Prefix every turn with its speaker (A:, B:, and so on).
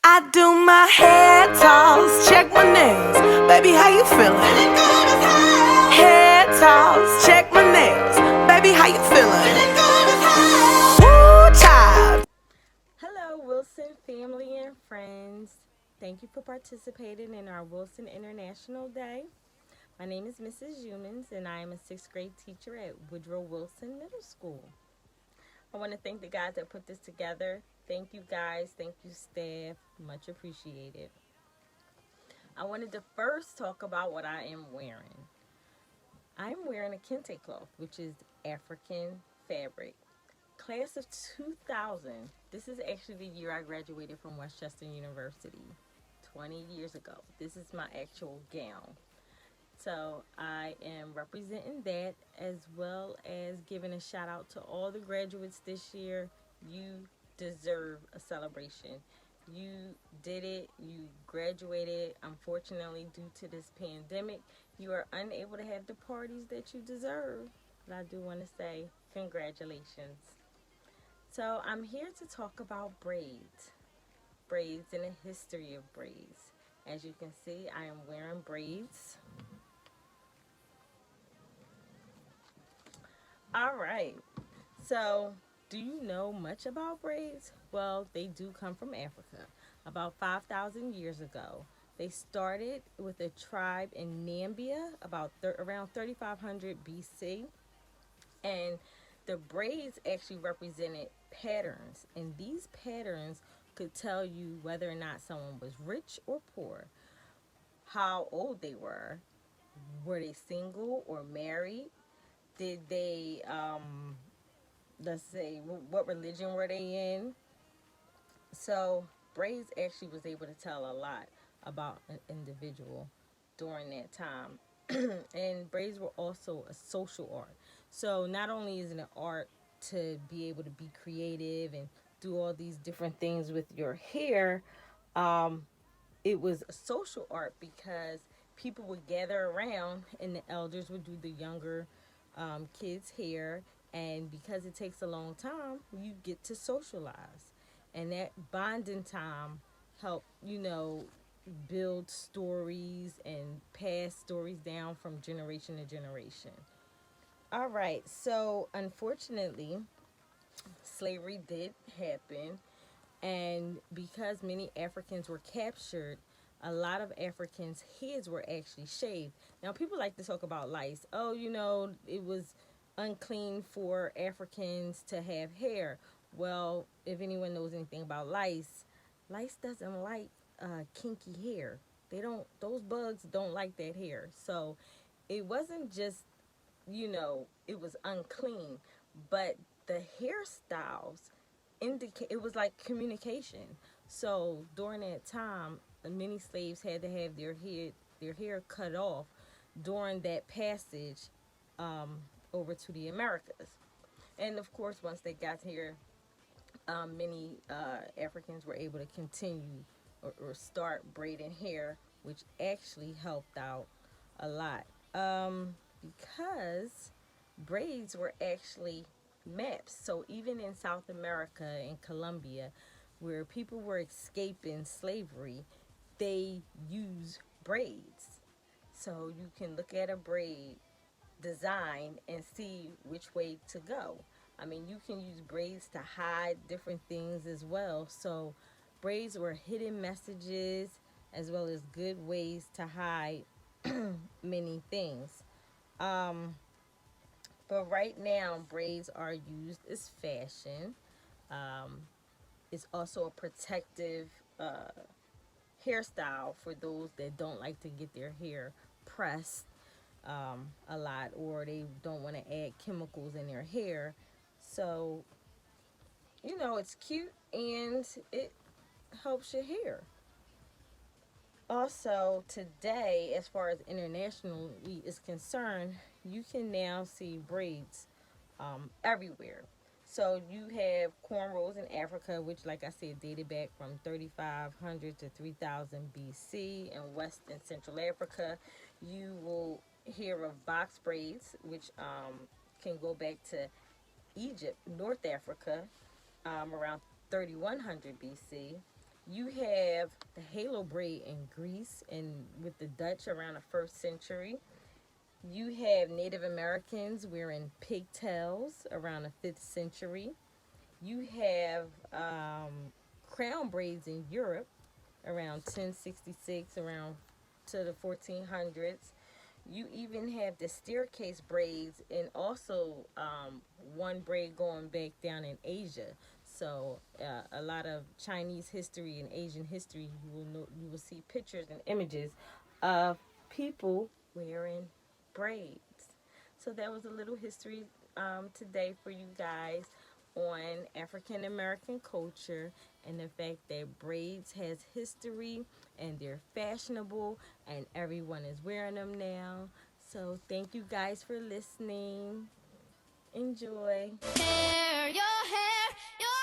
A: I do my hair toss, check my nails. Baby, how you feeling? Feeling good as hell. Hair toss, check my nails. Baby, how you feeling? Feeling good as hell. Woo, child.
B: Hello, Wilson family and friends. Thank you for participating in our Wilson International Day. My name is Mrs. Humans, and I am a sixth grade teacher at Woodrow Wilson Middle School. I want to thank the guys that put this together. Thank you, guys. Thank you, staff. Much appreciated. I wanted to first talk about what I am wearing. I'm wearing a kente cloth, which is African fabric. Class of 2000. This is actually the year I graduated from Westchester University 20 years ago. This is my actual gown. So I am representing that as well as giving a shout out to all the graduates this year. You deserve a celebration. You did it. You graduated. Unfortunately, due to this pandemic, you are unable to have the parties that you deserve. But I do want to say congratulations. So I'm here to talk about braids and the history of braids. As you can see, I am wearing braids. All right. So, do you know much about braids? Well, they do come from Africa. About 5,000 years ago, they started with a tribe in Nambia around 3500 BC, and the braids actually represented patterns, and these patterns could tell you whether or not someone was rich or poor, how old they were they single or married, did they let's say what religion were they in. So braids actually was able to tell a lot about an individual during that time. And braids were also a social art. So not only is it an art to be able to be creative and do all these different things with your hair, um, it was a social art because people would gather around and the elders would do the younger kids' hair. And because it takes a long time, you get to socialize. And that bonding time help, build stories and pass stories down from generation to generation. All right, so unfortunately, slavery did happen, and because many Africans were captured, a lot of Africans' heads were actually shaved. Now, people like to talk about lice. Oh, it was unclean for Africans to have hair. Well, if anyone knows anything about lice, lice doesn't like kinky hair. They don't; those bugs don't like that hair. So it wasn't just, it was unclean, but the hairstyles indicate it was like communication. So during that time, many slaves had to have their hair cut off during that passage um, over to the Americas. And of course, once they got here, many Africans were able to continue or start braiding hair, which actually helped out a lot. Because braids were actually maps. So even in South America and Colombia, where people were escaping slavery, they use braids. So you can look at a braid design and see which way to go. I mean, you can use braids to hide different things as well. So braids were hidden messages as well as good ways to hide many things. Um, but right now, braids are used as fashion. Um, it's also a protective uh, hairstyle for those that don't like to get their hair pressed a lot, or they don't want to add chemicals in their hair. So, it's cute and it helps your hair. Also, today, as far as internationally is concerned, you can now see braids everywhere. So you have cornrows in Africa, which, like I said, dated back from 3,500 to 3,000 BC. In West and Central Africa, you will hear of box braids, which can go back to Egypt, North Africa, around 3,100 BC. You have the halo braid in Greece and with the Dutch around the first century. You have Native Americans wearing pigtails around the 5th century. You have crown braids in Europe around 1066, around to the 1400s. You even have the staircase braids, and also one braid going back down in Asia. So a lot of Chinese history and Asian history, you will see pictures and images of people wearing braids. So that was a little history today for you guys on African American culture and the fact that braids has history and they're fashionable and everyone is wearing them now. So thank you guys for listening. Enjoy.
C: Your hair, your